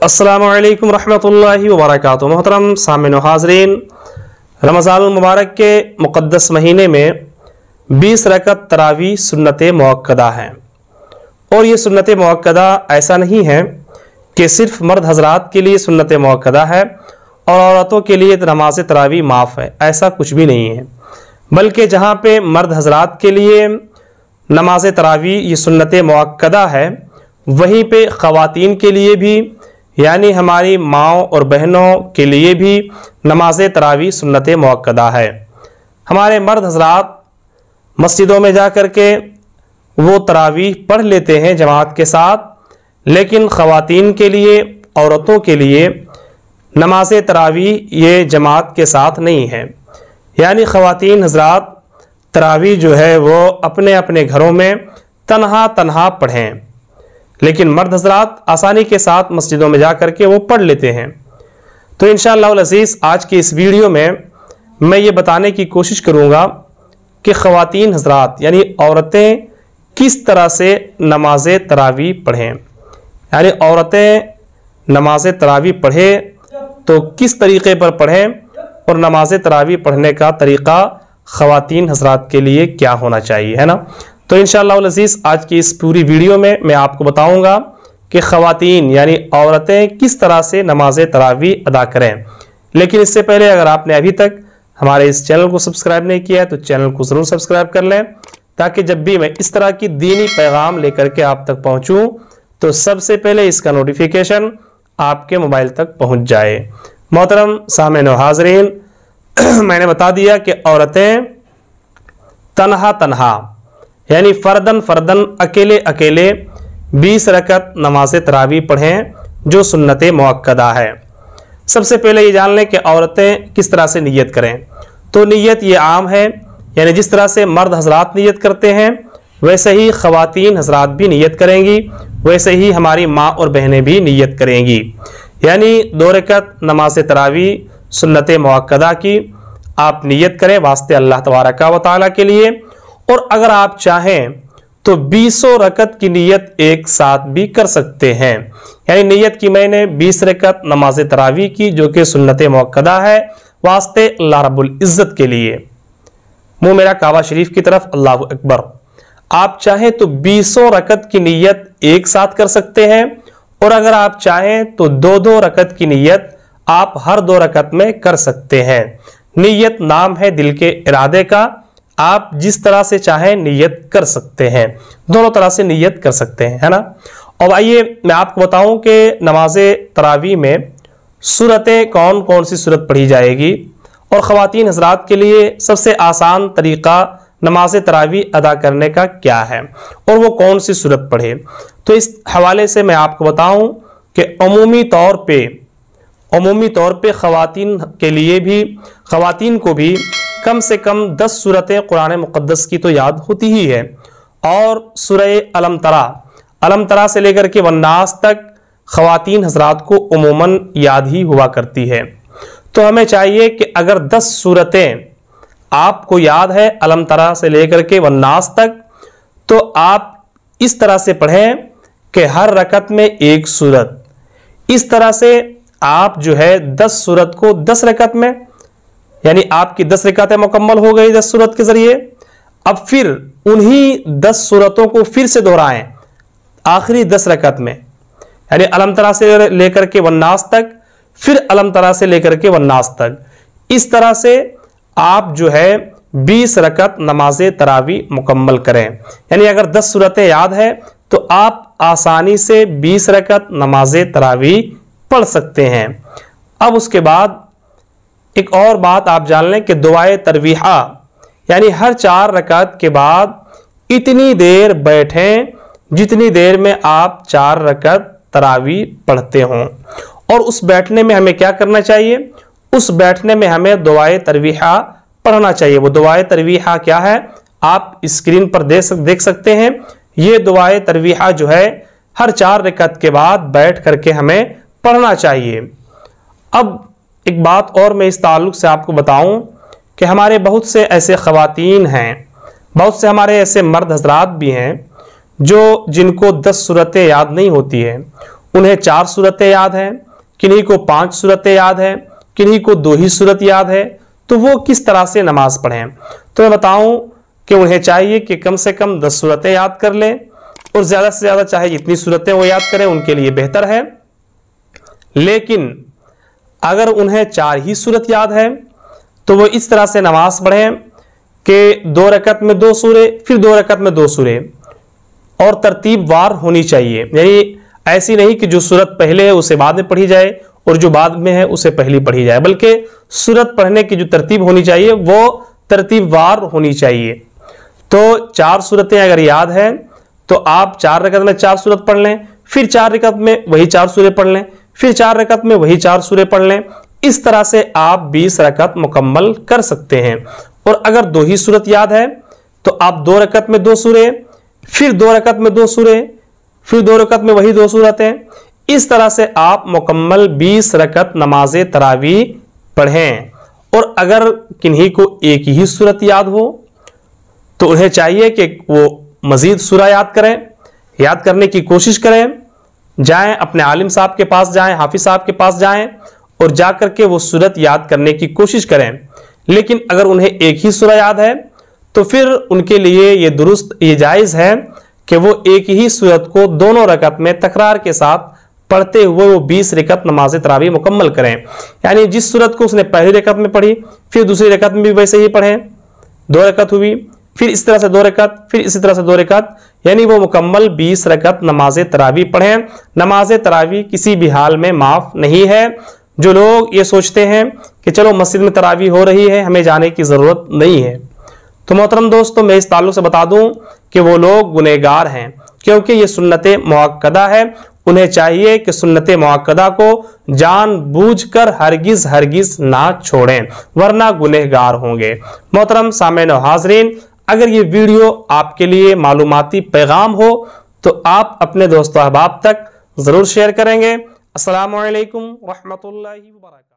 अस्सलामु अलैकुम रहमतुल्लाहि व बरकातुहू। मोहतरम सामिन हाज़रीन, रमज़ानुल मुबारक के मुक़द्दस महीने में 20 रकत तरावी सुन्नत मुअक्कदा हैं। और ये सुन्नत मुअक्कदा ऐसा नहीं है कि सिर्फ़ मर्द हज़रात के लिए सुन्नत मुअक्कदा है और औरतों के लिए नमाज तरावी माफ़ है, ऐसा कुछ भी नहीं है। बल्कि जहाँ पे मर्द हज़रात के लिए नमाज तरावी ये सुन्नत मुअक्कदा है, वहीं पे ख़वातीन के लिए भी, यानी हमारी माँओं और बहनों के लिए भी नमाज तरावी सुन्नत मुअक्कदा है। हमारे मर्द हज़रात मस्जिदों में जा कर के वो तरावी पढ़ लेते हैं जमात के साथ, लेकिन ख़वातीन के लिए, औरतों के लिए नमाज तरावी ये जमात के साथ नहीं है। यानी ख़वातीन हज़रात तरावी जो है वो अपने अपने घरों में तन्हा तन्हा पढ़ें, लेकिन मर्द हज़रात आसानी के साथ मस्जिदों में जा कर के वो पढ़ लेते हैं। तो इंशाअल्लाह अज़ीज़ आज की इस वीडियो में मैं ये बताने की कोशिश करूँगा कि ख़वातीन हज़रात यानी औरतें किस तरह से नमाज तरावी पढ़ें। यानी औरतें नमाज तरावी पढ़ें तो किस तरीक़े पर पढ़ें, और नमाज तरावी पढ़ने का तरीक़ा ख़वातीन हज़रात के लिए क्या होना चाहिए, है ना। तो इंशाअल्लाह अज़ीज़ आज की इस पूरी वीडियो में मैं आपको बताऊंगा कि ख़वातीन यानी औरतें किस तरह से नमाज तरावी अदा करें। लेकिन इससे पहले अगर आपने अभी तक हमारे इस चैनल को सब्सक्राइब नहीं किया है तो चैनल को ज़रूर सब्सक्राइब कर लें, ताकि जब भी मैं इस तरह की दीनी पैगाम लेकर के आप तक पहुँचूँ तो सबसे पहले इसका नोटिफिकेशन आपके मोबाइल तक पहुँच जाए। मोहतरम सामिन हाज़रीन, मैंने बता दिया कि औरतें तन्हा तन्हा यानी फ़र्दन फ़र्दन अकेले अकेले 20 रकत नमाज तरावी पढ़ें जो सुन्नत मुअक्कदा है। सबसे पहले ये जान लें कि औरतें किस तरह से नियत करें। तो नियत ये आम है, यानी जिस तरह से मर्द हज़रात नियत करते हैं वैसे ही ख़वातीन हज़रात भी नियत करेंगी, वैसे ही हमारी माँ और बहनें भी नियत करेंगी। यानी 2 रकत नमाज तरावी सुन्नत मुअक्कदा की आप नियत करें वास्ते अल्लाह तबारक व तआला के लिए। और अगर आप चाहें तो 20 रकत की नियत एक साथ भी कर सकते हैं। यानी नियत की मैंने 20 रकत नमाज तरावी की जो कि सुन्नत मुअक्कदा है वास्ते अल्लाह रब्बुल इज़्ज़त के लिए। मुँह मेरा काबा शरीफ की तरफ, अल्लाहु अकबर। आप चाहें तो 20 रकत की नियत एक साथ कर सकते हैं, और अगर आप चाहें तो 2-2 रकत की नियत आप हर 2 रकत में कर सकते हैं। नियत नाम है दिल के इरादे का, आप जिस तरह से चाहें नियत कर सकते हैं, दोनों तरह से नियत कर सकते हैं, है ना। और आइए मैं आपको बताऊं कि नमाज तरावी में सूरतें कौन कौन सी सूरत पढ़ी जाएगी, और ख़वातीन हज़रात के लिए सबसे आसान तरीक़ा नमाज तरावी अदा करने का क्या है और वो कौन सी सूरत पढ़े। तो इस हवाले से मैं आपको बताऊं कि अमूमी तौर पे ख़वातीन के लिए भी, ख़वातीन को भी कम से कम 10 सूरतें कुरान मुक़द्दस की तो याद होती ही है। और सूरह अलम तरा से लेकर के वन्नास तक ख़वातीन हज़रात को उमूमन याद ही हुआ करती है। तो हमें चाहिए कि अगर 10 सूरतें आपको याद है अलम तरा से लेकर के वन्नास तक, तो आप इस तरह से पढ़ें कि हर रकत में एक सूरत। इस तरह से आप जो है 10 सूरत को 10 रकत में, यानी आपकी 10 रकातें मुकम्मल हो गई 10 सूरत के ज़रिए। अब फिर उन्हीं 10 सूरतों को फिर से दोहराएं आखिरी 10 रकत में, यानी अलम तरा से लेकर के वन्नास तक, फिर अलम तरा से लेकर के वन्नास तक। इस तरह से आप जो है 20 रकत नमाज तरावी मुकम्मल करें। यानी अगर 10 सूरतें याद है तो आप आसानी से 20 रकत नमाज तरावी पढ़ सकते हैं। अब उसके बाद एक और बात आप जान लें कि दुआए तरवीहा, यानी हर 4 रकात के बाद इतनी देर बैठें जितनी देर में आप 4 रकात तरावी पढ़ते हों। और उस बैठने में हमें क्या करना चाहिए, उस बैठने में हमें दुआए तरवीहा पढ़ना चाहिए। वो दुआए तरवीहा क्या है आप स्क्रीन पर देख सकते हैं। ये दुआए तरवीहा जो है हर 4 रकात के बाद बैठ करके हमें पढ़ना चाहिए। अब एक बात और मैं इस ताल्लुक़ से आपको बताऊं कि हमारे बहुत से ऐसे ख़वातीन हैं, बहुत से हमारे ऐसे मर्द हज़रात भी हैं जो जिनको 10 सूरतें याद नहीं होती है। उन्हें 4 सूरतें याद हैं, किन्हीं को 5 सूरतें याद है, किन्हीं को 2 ही सूरत याद है, तो वो किस तरह से नमाज पढ़ें। तो मैं बताऊं कि उन्हें चाहिए कि कम से कम 10 सूरतें याद कर लें, और ज़्यादा से ज़्यादा चाहे जितनी सूरतें वो याद करें उनके लिए बेहतर है। लेकिन अगर उन्हें 4 ही सूरत याद है तो वो इस तरह से नमाज पढ़ें कि 2 रकत में 2 सूरे, फिर 2 रकत में 2 सूरे, और तरतीब वार होनी चाहिए। यानी ऐसी नहीं कि जो सूरत पहले है उसे बाद में पढ़ी जाए और जो बाद में है उसे पहली पढ़ी जाए, बल्कि सूरत पढ़ने की जो तरतीब होनी चाहिए वो तरतीब वार होनी चाहिए। तो 4 सूरतें अगर याद है तो आप 4 रकत में 4 सूरत पढ़ लें, फिर 4 रकत में वही 4 सूरे पढ़ लें, फिर 4 रकत में वही 4 सूरे पढ़ लें। इस तरह से आप 20 रकत मुकम्मल कर सकते हैं। और अगर 2 ही सूरत याद है तो आप 2 रकत में 2 सूरे, फिर 2 रकत में 2 सूरे, फिर 2 रकत में वही 2 सूरतें। इस तरह से आप मुकम्मल 20 रकत नमाज तरावी पढ़ें। और अगर किन्हीं को एक ही सूरत याद हो तो उन्हें चाहिए कि वो मजीद सूरा याद करें, याद करने की कोशिश करें, जाएं अपने आलिम साहब के पास जाएं, हाफिज साहब के पास जाएं और जा करके वो सूरत याद करने की कोशिश करें। लेकिन अगर उन्हें एक ही सूरा याद है तो फिर उनके लिए ये दुरुस्त, ये जायज़ है कि वो एक ही सूरत को दोनों रकत में तकरार के साथ पढ़ते हुए वो 20 रकत नमाज तरावी मुकम्मल करें। यानी जिस सूरत को उसने पहली रकत में पढ़ी फिर दूसरी रकत में भी वैसे ही पढ़ें, 2 रकत हुई, फिर इस तरह से 2 रकत, फिर इसी तरह से 2 रकत, यानी वो मुकम्मल 20 रकत नमाज तरावी पढ़ें। नमाज तरावी किसी भी हाल में माफ़ नहीं है। जो लोग ये सोचते हैं कि चलो मस्जिद में तरावी हो रही है, हमें जाने की ज़रूरत नहीं है, तो मोहतरम दोस्तों मैं इस ताल्लुक़ से बता दूं कि वो लोग गुनहगार हैं, क्योंकि ये सुन्नत मुअक्कदा है। उन्हें चाहिए कि सुन्नत मुअक्कदा को जानबूझकर हरगिज़ हरगिज़ ना छोड़ें, वरना गुनहगार होंगे। मोहतरम सामीन व हाज़रीन, अगर ये वीडियो आपके लिए मालूमाती पैगाम हो तो आप अपने दोस्तों अहबाब तक ज़रूर शेयर करेंगे। अस्सलामु अलैकुम रहमतुल्लाहि व बरकातहू।